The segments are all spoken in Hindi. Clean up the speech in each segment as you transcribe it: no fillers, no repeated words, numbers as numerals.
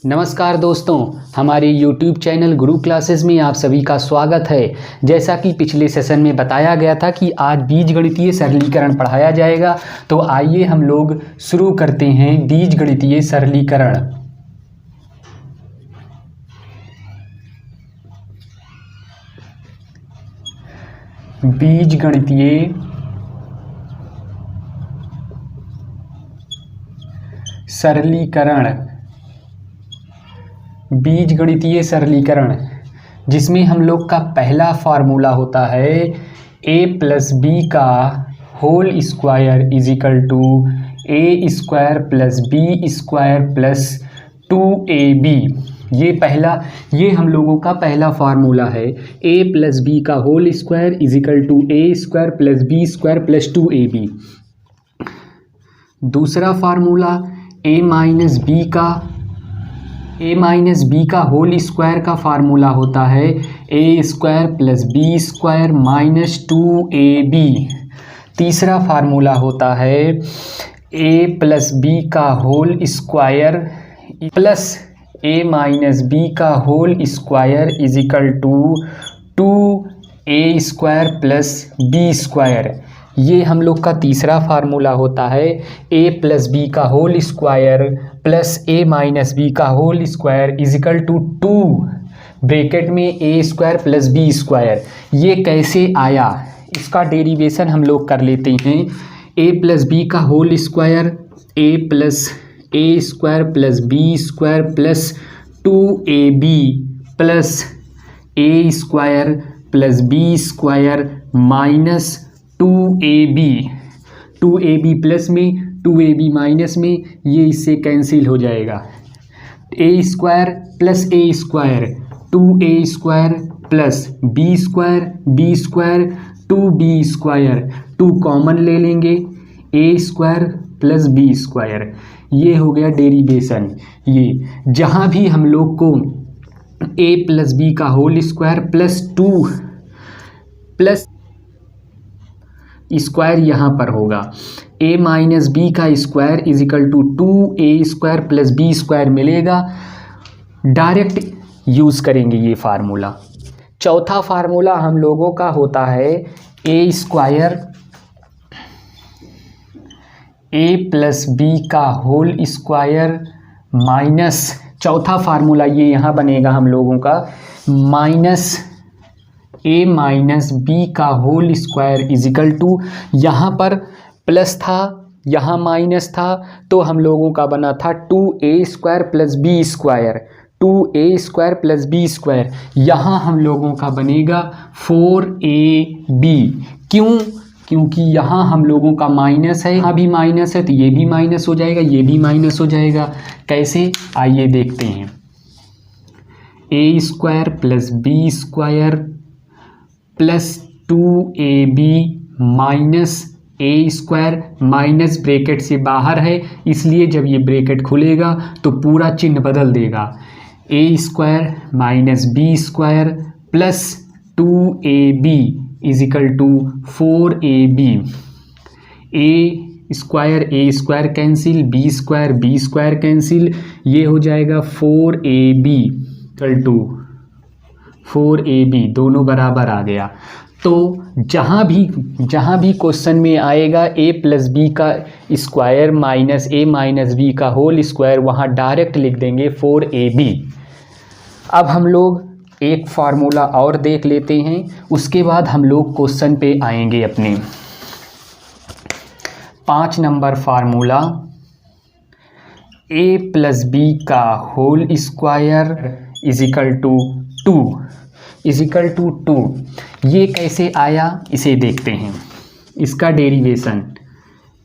नमस्कार दोस्तों, हमारे YouTube चैनल गुरु क्लासेस में आप सभी का स्वागत है। जैसा कि पिछले सेशन में बताया गया था कि आज बीजगणितीय सरलीकरण पढ़ाया जाएगा, तो आइए हम लोग शुरू करते हैं बीजगणितीय सरलीकरण। बीजगणितीय सरलीकरण, बीजगणितीय सरलीकरण जिसमें हम लोग का पहला फार्मूला होता है a प्लस बी का whole square is equal to A square plus B square plus 2ab। ये हम लोगों का पहला फार्मूला है। a प्लस बी का whole square is equal to A square plus B square plus 2ab। दूसरा फार्मूला a माइनस बी का होल स्क्वायर का फार्मूला होता है A square plus B square minus 2ab। तीसरा फार्मूला होता है a प्लस बी का whole square plus a minus B का whole square is equal to 2a square plus B square. ये हम लोग का तीसरा फार्मूला होता है a प्लस बी का whole square plus a minus B का whole square is equal to 2 bracket में a square plus B square. ये कैसे आया, इसका डेरिवेशन हम लोग कर लेते हैं। a प्लस बी का whole square a plus a square plus B square plus 2ab plus a square plus B square minus 2ab plus में 2ab माइनस में, ये इससे कैंसिल हो जाएगा। a square plus a square 2a square plus b square 2b square, 2 common ले लेंगे a square plus b square. ये हो गया डेरिवेशन। ये जहाँ भी हम लोग को a प्लस बी का whole square plus 2 plus square यहाँ पर होगा a माइनस बी का square is equal to 2a square plus B square मिलेगा। डायरेक्ट यूज़ करेंगे ये फार्मूला। चौथा फार्मूला हम लोगों का होता है a square a plus B का होल स्क्वायर माइनस, चौथा फार्मूला ये यहाँ बनेगा हम लोगों का माइनस a माइनस बी का whole square is equal to, यहाँ पर प्लस था यहाँ माइनस था तो हम लोगों का बना था 2a square plus B square, 2a square plus B square. यहाँ हम लोगों का बनेगा 4ab। क्यों? क्योंकि यहाँ हम लोगों का माइनस है, यहाँ भी माइनस है तो ये भी माइनस हो जाएगा, ये भी माइनस हो जाएगा। कैसे, आइए देखते हैं। a square plus B square plus 2ab minus a square, minus bracket से बाहर है इसलिए जब ये ब्रैकेट खुलेगा तो पूरा चिन्ह बदल देगा। a square minus B square plus 2ab is equal to 4ab। a square cancel, B square cancel, ये हो जाएगा 4ab इक्वल टू 4ab, दोनों बराबर आ गया। तो जहाँ भी क्वेश्चन में आएगा a प्लस बी का square minus a minus B का होल स्क्वायर, वहाँ डायरेक्ट लिख देंगे 4ab। अब हम लोग एक फार्मूला और देख लेते हैं, उसके बाद हम लोग क्वेश्चन पे आएंगे अपने। 5 number formula a plus B का whole square is equal to 2। ये कैसे आया इसे देखते हैं। इसका derivation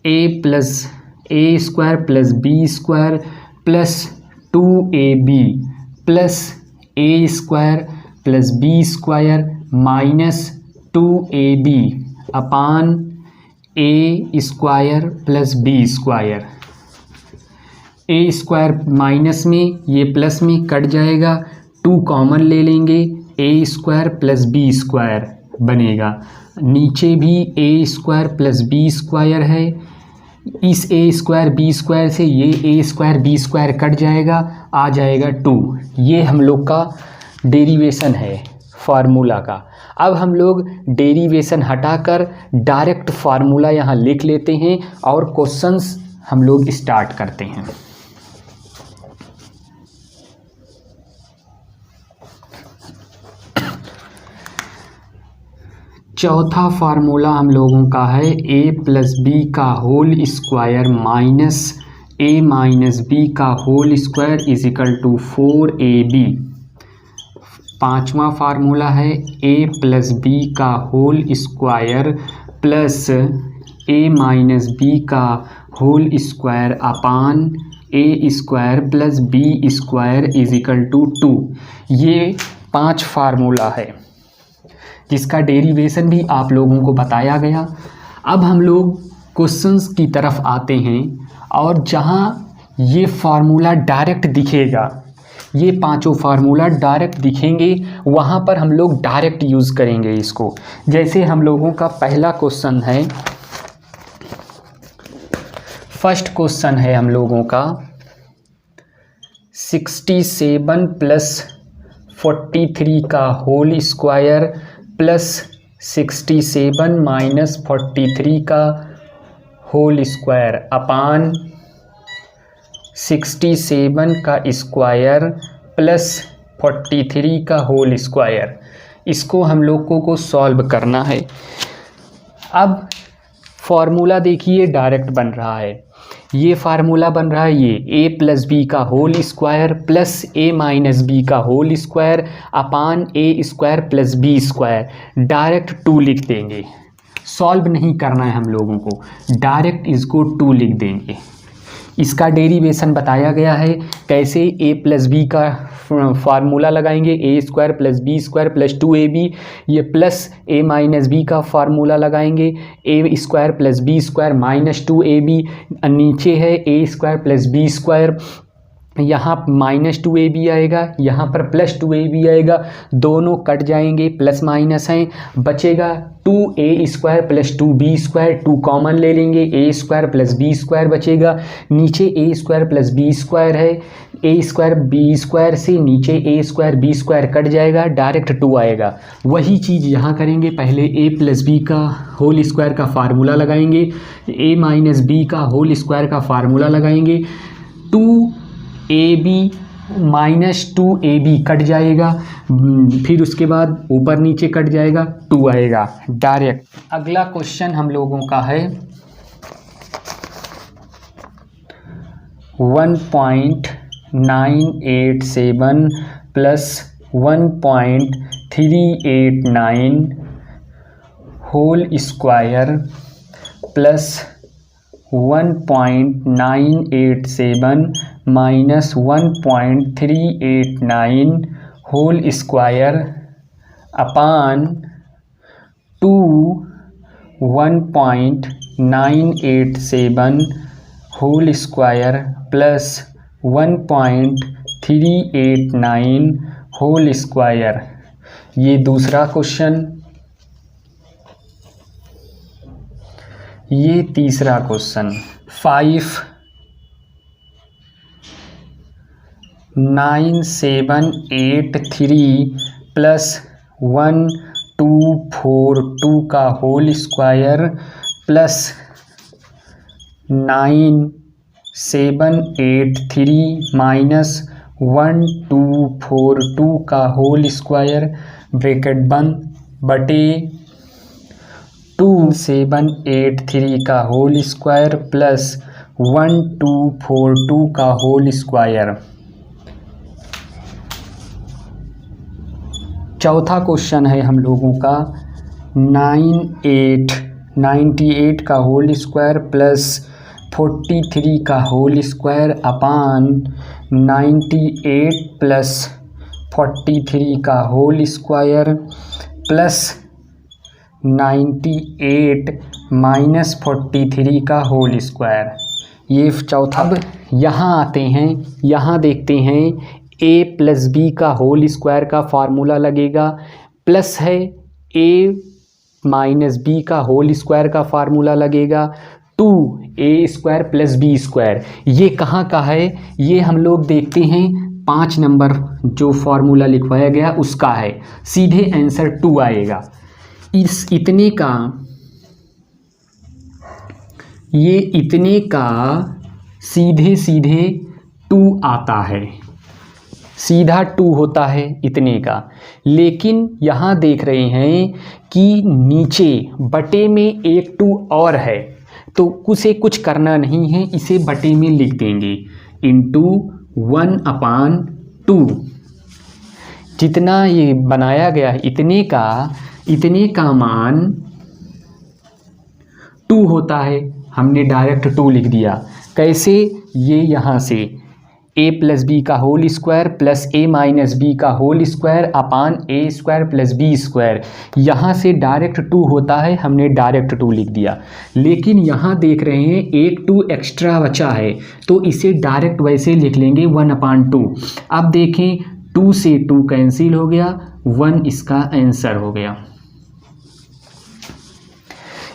a square plus B square plus 2ab plus a square plus B square minus 2ab upon a square plus B square. a square minus में, ये प्लस में कट जाएगा, 2 कॉमन ले लेंगे, a square plus B square बनेगा। नीचे भी a square plus B square है, इस ए स्क्वायर बी स्क्वायर से ये A square B square cut जाएगा आ जाएगा 2। ये हम लोग का डेरिवेशन है फार्मूला का। अब हम लोग डेरिवेशन हटाकर डायरेक्ट फार्मूला यहाँ लिख लेते हैं और क्वेश्चंस हम लोग स्टार्ट करते हैं। चौथा फार्मूला हम लोगों का है a प्लस बी का whole square minus a minus B का whole square is equal to 4ab। पांचवा फार्मूला है a प्लस बी का whole square plus a minus B का whole square upon a square plus B square is equal to 2। ये 5 फार्मूला है जिसका डेरिवेशन भी आप लोगों को बताया गया। अब हम लोग क्वेश्चंस की तरफ आते हैं और जहां ये फार्मूला डायरेक्ट दिखेगा, ये पांचों फार्मूला डायरेक्ट दिखेंगे, वहां पर हम लोग डायरेक्ट यूज़ करेंगे इसको। जैसे हम लोगों का पहला क्वेश्चन है, फर्स्ट क्वेश्चन है हम लोगों का 67 प्लस 43 का होल स्क्वायर प्लस 67 माइनस 43 का होल स्क्वायर अपान 67 का स्क्वायर प्लस 43 का होल स्क्वायर। इसको हम लोगों को सॉल्व करना है। अब फॉर्मूला देखिए डायरेक्ट बन रहा है। ये फार्मूला बन रहा है ये a प्लस बी का whole square plus a minus B का whole square upon a square plus B square. Direct 2 लिख देंगे, सॉल्व नहीं करना है हम लोगों को, डायरेक्ट इसको 2 लिख देंगे। इसका डेरिवेशन बताया गया है कैसे। a प्लस बी का फार्मूला लगाएंगे, a square plus B square plus 2ab। ये प्लस a माइनस बी का फार्मूला लगाएंगे, a square plus B square minus 2ab। नीचे है a square plus B square, यहाँ माइनस 2ab आएगा, यहाँ पर प्लस 2ab आएगा, दोनों कट जाएंगे, प्लस माइनस हैं, बचेगा 2a square plus 2b square. 2 common ले लेंगे, a square plus b square बचेगा। नीचे a square plus b square है, a स्क्वायर b स्क्वायर से नीचे a square b square cut जाएगा, डायरेक्ट 2 आएगा। वही चीज़ यहाँ करेंगे, पहले a प्लस बी का होल स्क्वायर का फार्मूला लगाएंगे, a माइनस बी का होल स्क्वायर का फार्मूला लगाएंगे, 2ab माइनस 2ab कट जाएगा, फिर उसके बाद ऊपर नीचे कट जाएगा, 2 आएगा डायरेक्ट। अगला क्वेश्चन हम लोगों का है 1.987 plus 1.389 whole square plus 1.987 minus 1.389 whole square upon 1.987 whole square plus 1.389 whole square. ये दूसरा क्वेश्चन। ये तीसरा क्वेश्चन 59783 प्लस 1242 का होल स्क्वायर प्लस 9783 माइनस 1242 का होल स्क्वायर ब्रैकेट बंद बटे 2783 का होल स्क्वायर प्लस 1242 का होल स्क्वायर। चौथा क्वेश्चन है हम लोगों का 98 का होल स्क्वायर प्लस 43 का होल स्क्वायर अपान 98 प्लस 43 का होल स्क्वायर प्लस 98 माइनस 43 का होल स्क्वायर। ये चौथा। अब यहाँ आते हैं, यहाँ देखते हैं a प्लस बी का होल स्क्वायर का फार्मूला लगेगा, प्लस है a माइनस बी का होल स्क्वायर का फार्मूला लगेगा, 2a² प्लस b²। ये कहाँ का है, ये हम लोग देखते हैं 5 नंबर जो फॉर्मूला लिखवाया गया उसका है, सीधे आंसर 2 आएगा। इस इतने का, ये इतने का सीधे सीधे 2 आता है, सीधा 2 होता है इतने का। लेकिन यहाँ देख रहे हैं कि नीचे बटे में एक 2 और है, तो उसे कुछ करना नहीं है, इसे बटे में लिख देंगे इंटू 1/2। जितना ये बनाया गया है इतने का मान 2 होता है, हमने डायरेक्ट 2 लिख दिया। कैसे, ये यहाँ से a प्लस बी का whole square plus a minus B का whole square upon a² plus b², यहाँ से डायरेक्ट 2 होता है, हमने डायरेक्ट 2 लिख दिया। लेकिन यहाँ देख रहे हैं एक 2 एक्स्ट्रा बचा है, तो इसे डायरेक्ट वैसे लिख लेंगे 1/2। अब देखें 2 से 2 कैंसिल हो गया, 1 इसका आंसर हो गया।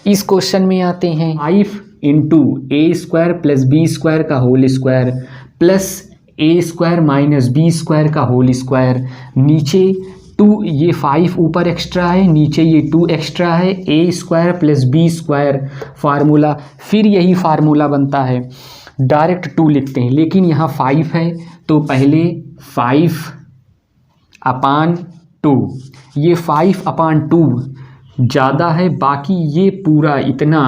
इस क्वेश्चन में आते हैं 5 a² प्लस b² का whole square plus a² minus b² का होल स्क्वायर। नीचे 2, ये 5 ऊपर एक्स्ट्रा है, नीचे ये 2 एक्स्ट्रा है, a² प्लस b² फार्मूला, फिर यही फार्मूला बनता है, डायरेक्ट 2 लिखते हैं। लेकिन यहाँ 5 है तो पहले 5/2, ये 5/2 ज़्यादा है, बाकी ये पूरा इतना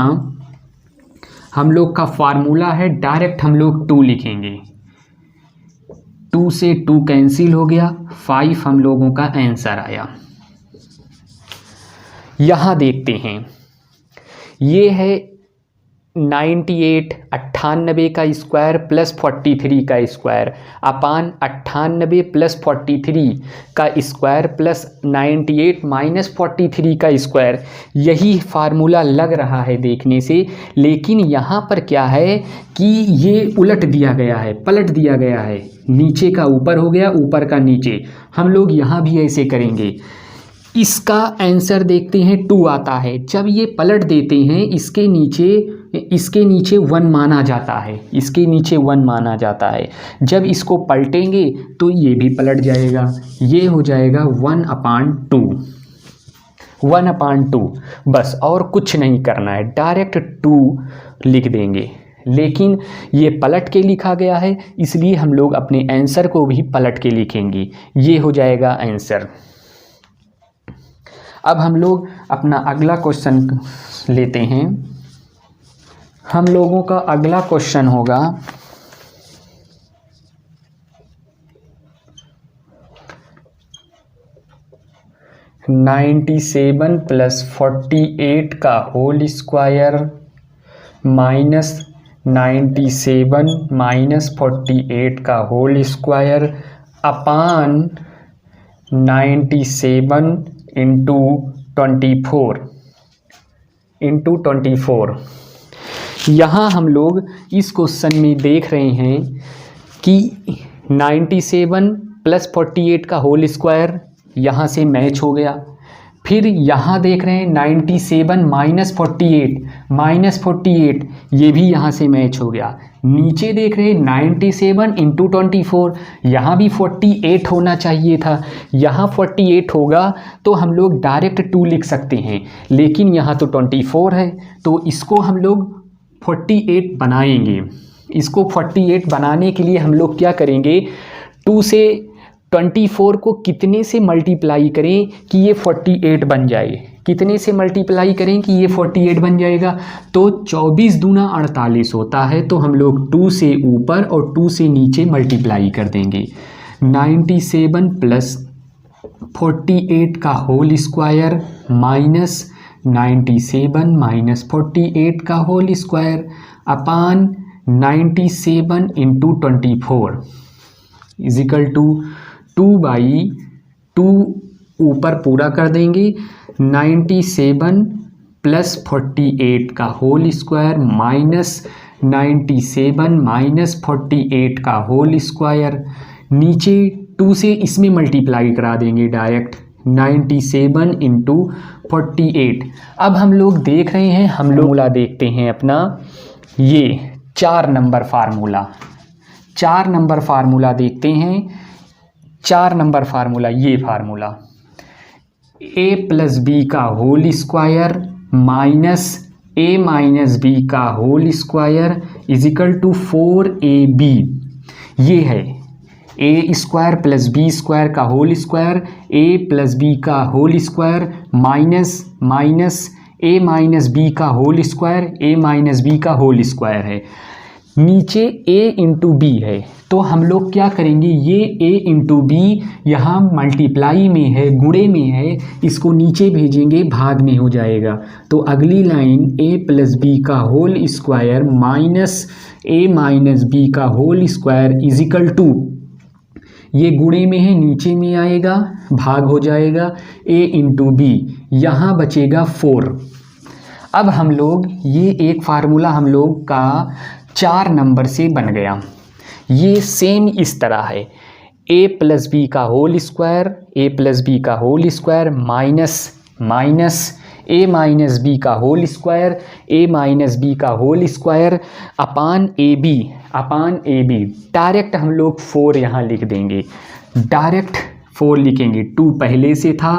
हम लोग का फार्मूला है, डायरेक्ट हम लोग 2 लिखेंगे। 2 से 2 कैंसिल हो गया, 5 हम लोगों का आंसर आया। यहाँ देखते हैं, ये है 98 का स्क्वायर प्लस 43 का स्क्वायर अपान 98 प्लस 43 का स्क्वायर प्लस 98 माइनस 43 का स्क्वायर। यही फार्मूला लग रहा है देखने से, लेकिन यहाँ पर क्या है कि ये उलट दिया गया है, पलट दिया गया है, नीचे का ऊपर हो गया, ऊपर का नीचे। हम लोग यहाँ भी ऐसे करेंगे। इसका आंसर देखते हैं 2 आता है, जब ये पलट देते हैं इसके नीचे 1 माना जाता है, इसके नीचे 1 माना जाता है। जब इसको पलटेंगे तो ये भी पलट जाएगा, ये हो जाएगा 1/2 बस, और कुछ नहीं करना है, डायरेक्ट 2 लिख देंगे। लेकिन ये पलट के लिखा गया है, इसलिए हम लोग अपने आंसर को भी पलट के लिखेंगे, ये हो जाएगा आंसर। अब हम लोग अपना अगला क्वेश्चन लेते हैं। हम लोगों का अगला क्वेश्चन होगा 97 प्लस 48 का होल स्क्वायर माइनस 97 माइनस 48 का होल स्क्वायर अपान 97 इंटू 24। यहाँ हम लोग इस क्वेश्चन में देख रहे हैं कि 97 प्लस 48 का होल स्क्वायर यहाँ से मैच हो गया। फिर यहाँ देख रहे हैं 97 माइनस 48 ये भी यहाँ से मैच हो गया। नीचे देख रहे हैं 97 इंटू 24, यहाँ भी 48 होना चाहिए था, यहाँ 48 होगा तो हम लोग डायरेक्ट 2 लिख सकते हैं, लेकिन यहाँ तो 24 है, तो इसको हम लोग 48 बनाएंगे। इसको 48 बनाने के लिए हम लोग क्या करेंगे, 2 से 24 को कितने से मल्टीप्लाई करें कि ये 48 बन जाए, कितने से मल्टीप्लाई करें कि ये 48 बन जाएगा, तो 24 दूना 48 होता है, तो हम लोग 2 से ऊपर और 2 से नीचे मल्टीप्लाई कर देंगे। 97 प्लस 48 का होल स्क्वायर माइनस 97 माइनस 48 का whole square upon 97 into 24 is equal to 2/2 ऊपर पूरा कर देंगे। 97 प्लस 48 का होल स्क्वायर माइनस 97 माइनस 48 का होल स्क्वायर, नीचे 2 से इसमें मल्टीप्लाई करा देंगे डायरेक्ट, 97 इंटू 48। अब हम लोग देख रहे हैं, हम लोग फार्मूला देखते हैं अपना, ये 4 नंबर फार्मूला, 4 नंबर फार्मूला देखते हैं। 4 नंबर फार्मूला, ये फार्मूला a प्लस बी का whole square minus a minus B का whole square is equal to 4ab, ये है a square plus B square का whole square, a plus B का whole square minus a minus B का whole square, a minus B का होल स्क्वायर है। नीचे a इंटू बी है, तो हम लोग क्या करेंगे, ये a इंटू बी यहाँ मल्टीप्लाई में है, गुणे में है, इसको नीचे भेजेंगे, भाग में हो जाएगा। तो अगली लाइन a प्लस बी का whole square minus a minus B का होल स्क्वायर इजिकल टू, ये गुणे में है, नीचे में आएगा, भाग हो जाएगा, a इंटू बी, यहाँ बचेगा 4। अब हम लोग ये एक फार्मूला हम लोग का 4 नंबर से बन गया। ये सेम इस तरह है, a प्लस बी का whole square, a plus B का whole square minus a minus B का whole square, a minus B का whole square upon A B. Direct हम लोग 4 यहाँ लिख देंगे, डायरेक्ट 4 लिखेंगे, 2 पहले से था,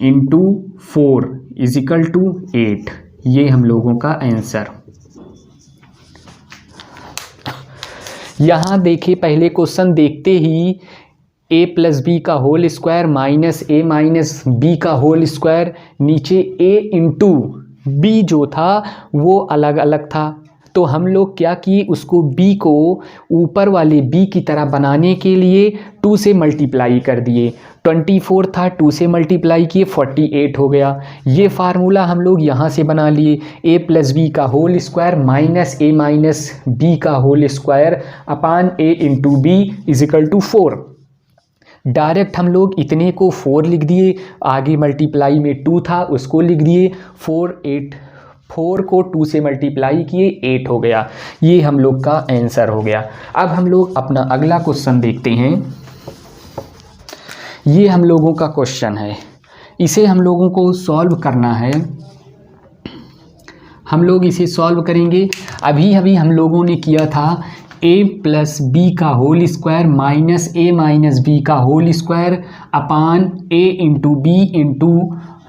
इंटू 4 इजिकल टू 8। ये हम लोगों का आंसर। यहाँ देखिए, पहले क्वेश्चन देखते ही a प्लस बी का whole square minus a minus B का होल स्क्वायर, नीचे a इंटू बी जो था वो अलग अलग था, तो हम लोग क्या किए, उसको b को ऊपर वाले b की तरह बनाने के लिए 2 से मल्टीप्लाई कर दिए। 24 था, 2 से मल्टीप्लाई किए 48 हो गया। ये फार्मूला हम लोग यहाँ से बना लिए, a प्लस बी का whole square minus a minus B का whole square upon a into B is equal to 4। Direct हम लोग इतने को 4 लिख दिए, आगे मल्टीप्लाई में 2 था उसको लिख दिए, 4 को 2 से मल्टीप्लाई किए 8 हो गया। ये हम लोग का आंसर हो गया। अब हम लोग अपना अगला क्वेश्चन देखते हैं। ये हम लोगों का क्वेश्चन है, इसे हम लोगों को सॉल्व करना है। हम लोग इसे सॉल्व करेंगे। अभी हम लोगों ने किया था a प्लस बी का whole square minus a minus B का whole square upon a into B into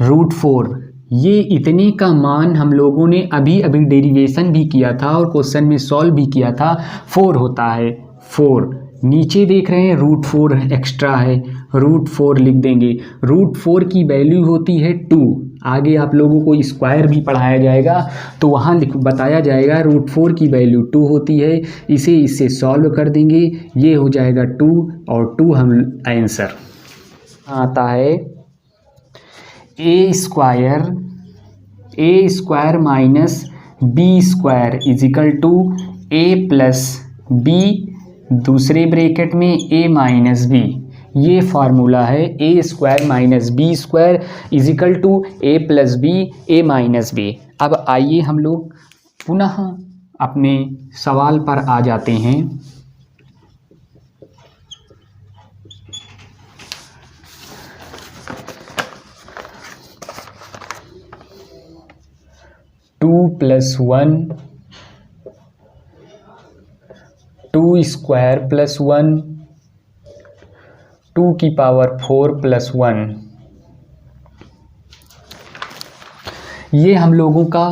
√4। ये इतने का मान हम लोगों ने अभी डेरिवेशन भी किया था और क्वेश्चन में सॉल्व भी किया था। 4 होता है, 4 नीचे देख रहे हैं, √4 एक्स्ट्रा है, √4 लिख देंगे। √4 की वैल्यू होती है 2। आगे आप लोगों को स्क्वायर भी पढ़ाया जाएगा तो वहाँ बताया जाएगा √4 की वैल्यू 2 होती है। इससे सॉल्व कर देंगे, ये हो जाएगा 2 और 2 हम आंसर आता है a square minus B square is equal to a plus B दूसरे ब्रैकेट में a माइनस बी। ये फार्मूला है, a square minus B square is equal to a plus B a minus B. अब आइए हम लोग पुनः अपने सवाल पर आ जाते हैं। टू प्लस 1 2 स्क्वायर प्लस 1 2 की पावर 4 प्लस 1। ये हम लोगों का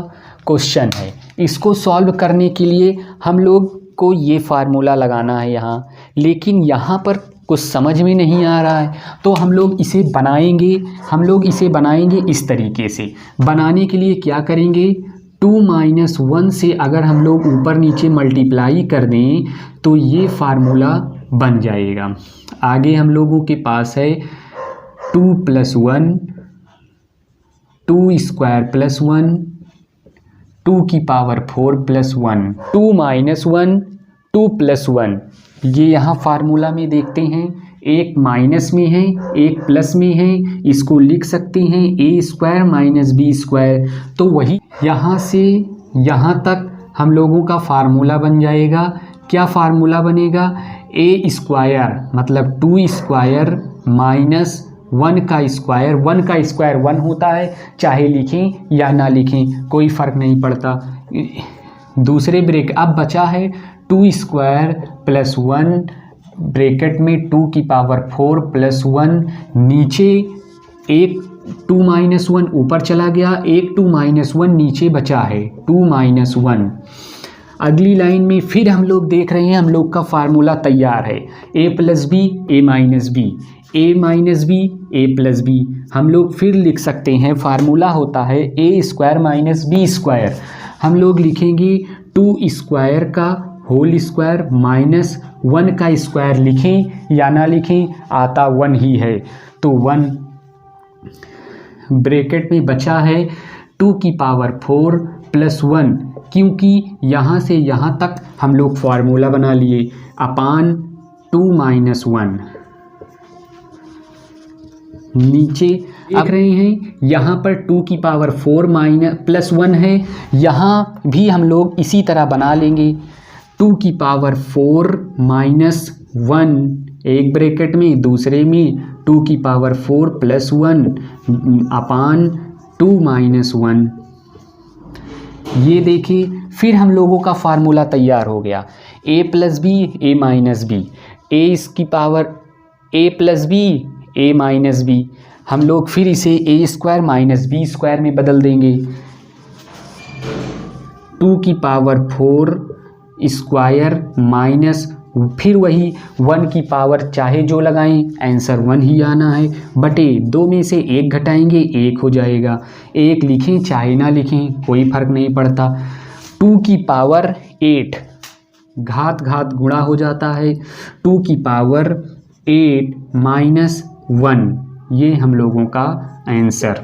क्वेश्चन है। इसको सॉल्व करने के लिए हम लोग को ये फार्मूला लगाना है यहाँ, लेकिन यहाँ पर कुछ समझ में नहीं आ रहा है तो हम लोग इसे बनाएंगे इस तरीके से। बनाने के लिए क्या करेंगे, 2 माइनस 1 से अगर हम लोग ऊपर नीचे मल्टीप्लाई कर दें तो ये फार्मूला बन जाएगा। आगे हम लोगों के पास है 2 प्लस 1 2 स्क्वायर प्लस 1 2 की पावर 4 प्लस 1 2 माइनस 1 2 प्लस 1। ये यहाँ फार्मूला में देखते हैं, एक माइनस में है एक प्लस में है, इसको लिख सकते हैं a square minus B square. तो वही यहाँ से यहाँ तक हम लोगों का फार्मूला बन जाएगा। क्या फार्मूला बनेगा, a स्क्वायर मतलब 2 स्क्वायर माइनस 1 का स्क्वायर, 1 का स्क्वायर 1 होता है, चाहे लिखें या ना लिखें कोई फ़र्क नहीं पड़ता। दूसरे ब्रेक अब बचा है 2 स्क्वायर प्लस 1 ब्रैकेट में 2 की पावर 4 प्लस 1, नीचे एक 2 माइनस 1 ऊपर चला गया, एक 2 माइनस 1 नीचे बचा है 2 माइनस 1। अगली लाइन में फिर हम लोग देख रहे हैं, हम लोग का फार्मूला तैयार है, a plus B A minus B, A minus B A plus B. हम लोग फिर लिख सकते हैं, फार्मूला होता है a square minus B square. हम लोग लिखेंगे 2 स्क्वायर का होल स्क्वायर माइनस 1 का स्क्वायर, लिखें या ना लिखें आता 1 ही है, तो 1 ब्रैकेट में बचा है 2 की पावर 4 प्लस 1, क्योंकि यहाँ से यहाँ तक हम लोग फार्मूला बना लिए, अपान 2 माइनस 1। नीचे देख रहे हैं यहाँ पर 2 की पावर 4 माइनस प्लस 1 है, यहाँ भी हम लोग इसी तरह बना लेंगे 2 की पावर 4 माइनस 1, एक ब्रैकेट में, दूसरे में 2 की पावर 4 प्लस 1 अपान 2 माइनस 1। ये देखिए फिर हम लोगों का फार्मूला तैयार हो गया, a plus B A minus B, A इसकी power a plus B A minus B. हम लोग फिर इसे a square minus B square में बदल देंगे, 2 की पावर 4 स्क्वायर माइनस फिर वही 1 की पावर, चाहे जो लगाएं आंसर 1 ही आना है, बटे 2 में से 1 घटाएंगे 1 हो जाएगा, 1 लिखें चाहे ना लिखें कोई फर्क नहीं पड़ता। 2 की पावर 8 घात घात गुणा हो जाता है, 2 की पावर 8 माइनस 1, ये हम लोगों का आंसर।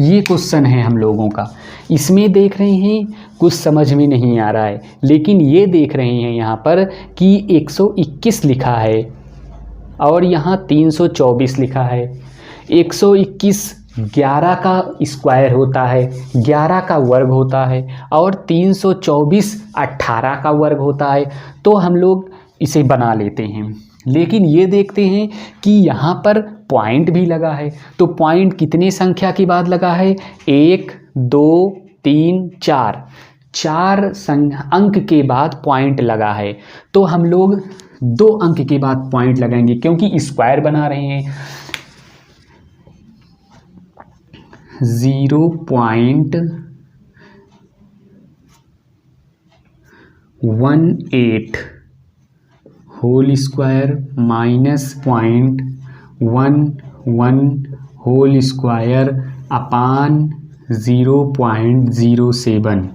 ये क्वेश्चन है हम लोगों का, इसमें देख रहे हैं कुछ समझ में नहीं आ रहा है, लेकिन ये देख रहे हैं यहाँ पर कि 121 लिखा है और यहाँ 324 लिखा है। 121 11 का स्क्वायर होता है, 11 का वर्ग होता है, और 324 18 का वर्ग होता है, तो हम लोग इसे बना लेते हैं। लेकिन ये देखते हैं कि यहाँ पर पॉइंट भी लगा है, तो पॉइंट कितने संख्या के बाद लगा है, 1 2 3 4, 4 अंक के बाद पॉइंट लगा है, तो हम लोग 2 अंक के बाद पॉइंट लगाएंगे क्योंकि स्क्वायर बना रहे हैं। 0.18 whole square minus 0.11 whole square upon 0.07।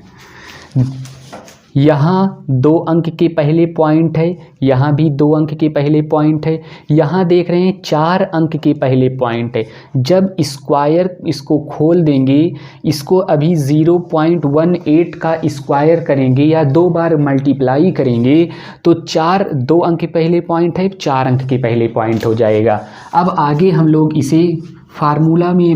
यहाँ 2 अंक के पहले पॉइंट है, यहाँ भी 2 अंक के पहले पॉइंट है, यहाँ देख रहे हैं 4 अंक के पहले पॉइंट है। जब स्क्वायर इसको खोल देंगे, इसको अभी 0.18 का स्क्वायर करेंगे या 2 बार मल्टीप्लाई करेंगे तो 2 अंक के पहले पॉइंट है, 4 अंक के पहले पॉइंट हो जाएगा। अब आगे हम लोग इसे फार्मूला में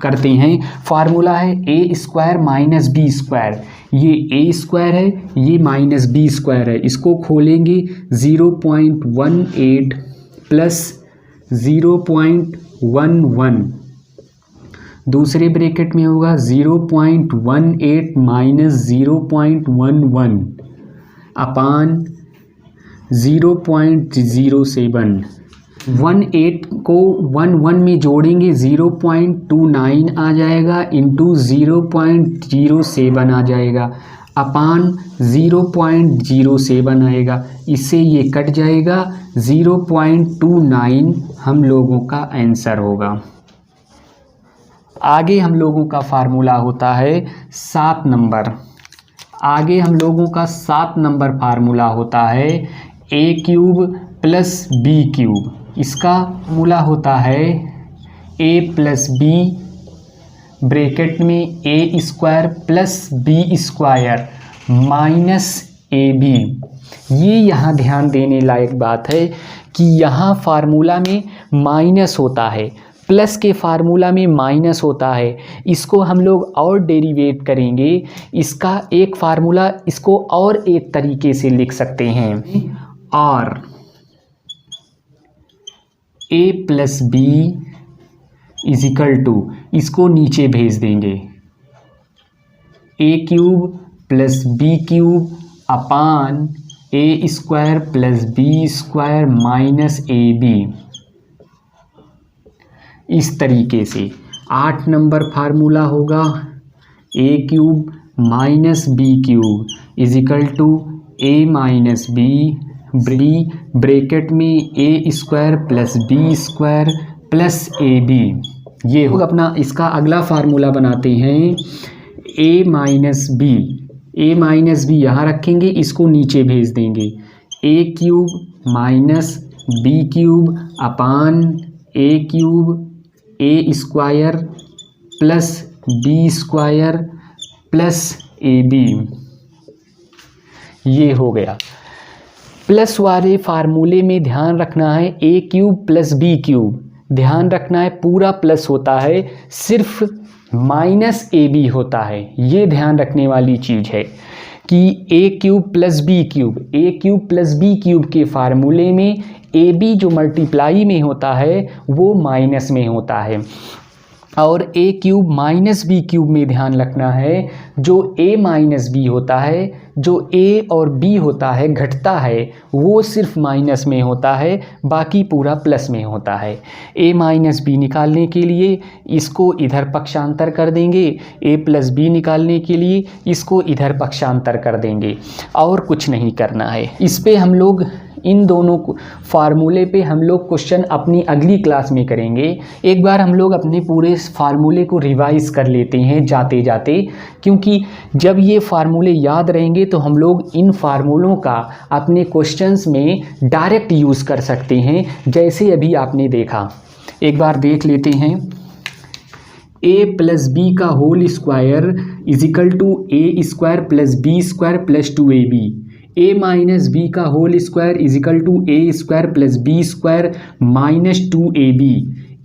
करते हैं। फार्मूला है a square minus B square, ये a स्क्वायर है, ये माइनस बी स्क्वायर है, इसको खोलेंगे 0.18 प्लस 0.11, दूसरे ब्रैकेट में होगा 0.18 माइनस 0.11 अपान 0.07। 18 को 11 में जोड़ेंगे 0.29 आ जाएगा, इंटू 0.07 आ जाएगा, अपान 0.07 आएगा, इससे ये कट जाएगा, 0.29 हम लोगों का आंसर होगा। आगे हम लोगों का फार्मूला होता है 7 नंबर। आगे हम लोगों का 7 नंबर फार्मूला होता है a cube plus b cube. इसका फार्मूला होता है a प्लस बी ब्रैकेट में a square plus b square minus ab। ये यहाँ ध्यान देने लायक बात है कि यहाँ फार्मूला में माइनस होता है, प्लस के फार्मूला में माइनस होता है। इसको हम लोग और डेरिवेट करेंगे, इसका एक फार्मूला, इसको और एक तरीके से लिख सकते हैं, और A plus B is equal to, इसको नीचे भेज देंगे, A cube plus B cube upon A square plus B square minus A B. इस तरीके से 8 नंबर फार्मूला होगा A cube minus B cube is equal to A minus B, bracket में A square plus B square plus A B. ये होगा अपना। इसका अगला फार्मूला बनाते हैं ए माइनस बी यहाँ रखेंगे, इसको नीचे भेज देंगे, A cube minus B cube upon A cube A square plus B square plus A B. ये हो गया। प्लस वाले फार्मूले में ध्यान रखना है ए क्यूब प्लस बी क्यूब, ध्यान रखना है पूरा प्लस होता है, सिर्फ माइनस ए बी होता है। ये ध्यान रखने वाली चीज़ है कि ए क्यूब प्लस बी क्यूब के फार्मूले में ए बी जो मल्टीप्लाई में होता है वो माइनस में होता है, और ए क्यूब माइनस बी क्यूब में ध्यान रखना है जो ए माइनस बी होता है, जो ए और बी होता है घटता है वो सिर्फ माइनस में होता है, बाकी पूरा प्लस में होता है। ए माइनस बी निकालने के लिए इसको इधर पक्षांतर कर देंगे, ए प्लस बी निकालने के लिए इसको इधर पक्षांतर कर देंगे, और कुछ नहीं करना है। इस पे हम लोग इन दोनों फार्मूले पे हम लोग क्वेश्चन अपनी अगली क्लास में करेंगे। एक बार हम लोग अपने पूरे फार्मूले को रिवाइज कर लेते हैं जाते जाते, क्योंकि जब ये फार्मूले याद रहेंगे तो हम लोग इन फार्मूलों का अपने क्वेश्चंस में डायरेक्ट यूज़ कर सकते हैं, जैसे अभी आपने देखा। एक बार देख लेते हैं। ए प्लस बी का whole square is equal to A square plus B square plus 2ab। A minus B का whole square is equal to A square plus B square minus 2ab।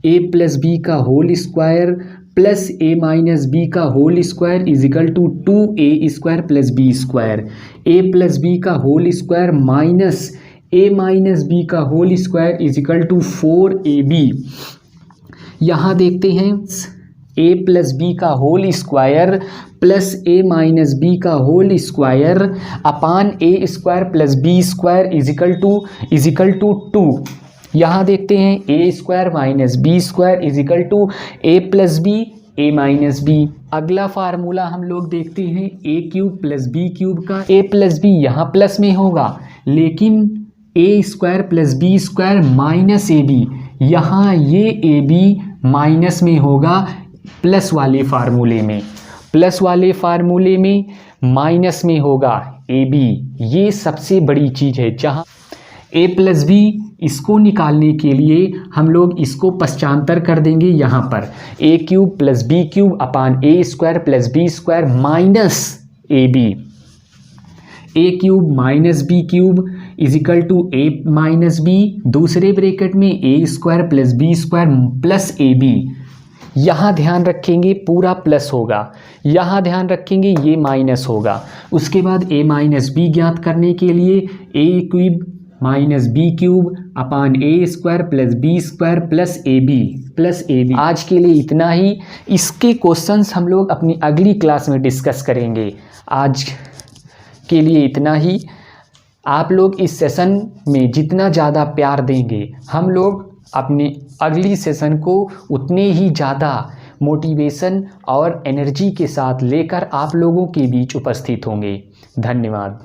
A plus B का whole square plus A minus B का whole square is equal to 2a square plus B square. A plus B का whole square minus A minus B का whole square is equal to 4ab। यहाँ देखते हैं ए प्लस बी का whole square plus A minus B का whole square upon A square plus B square is equal to 2। यहाँ देखते हैं A square minus B square is equal to A plus B A minus B. अगला फार्मूला हम लोग देखते हैं A cube plus B cube का। ए प्लस बी यहाँ प्लस में होगा, लेकिन A square plus B square minus A B, यहाँ ये ए बी माइनस में होगा। प्लस वाले फार्मूले में माइनस में होगा ए बी। ये सबसे बड़ी चीज़ है। जहाँ ए प्लस बी, इसको निकालने के लिए हम लोग इसको पश्चांतर कर देंगे यहाँ पर, A cube plus B cube upon A square plus B square minus A B. A cube minus B cube is equal to A minus B, दूसरे ब्रैकेट में A square plus B square plus A B. यहाँ ध्यान रखेंगे पूरा प्लस होगा, यहाँ ध्यान रखेंगे ये माइनस होगा। उसके बाद ए माइनस बी ज्ञात करने के लिए A cube minus B cube upon A square plus B square plus A B. आज के लिए इतना ही। इसके क्वेश्चंस हम लोग अपनी अगली क्लास में डिस्कस करेंगे। आज के लिए इतना ही। आप लोग इस सेशन में जितना ज़्यादा प्यार देंगे, हम लोग अपने अगली सेशन को उतने ही ज़्यादा मोटिवेशन और एनर्जी के साथ लेकर आप लोगों के बीच उपस्थित होंगे। धन्यवाद।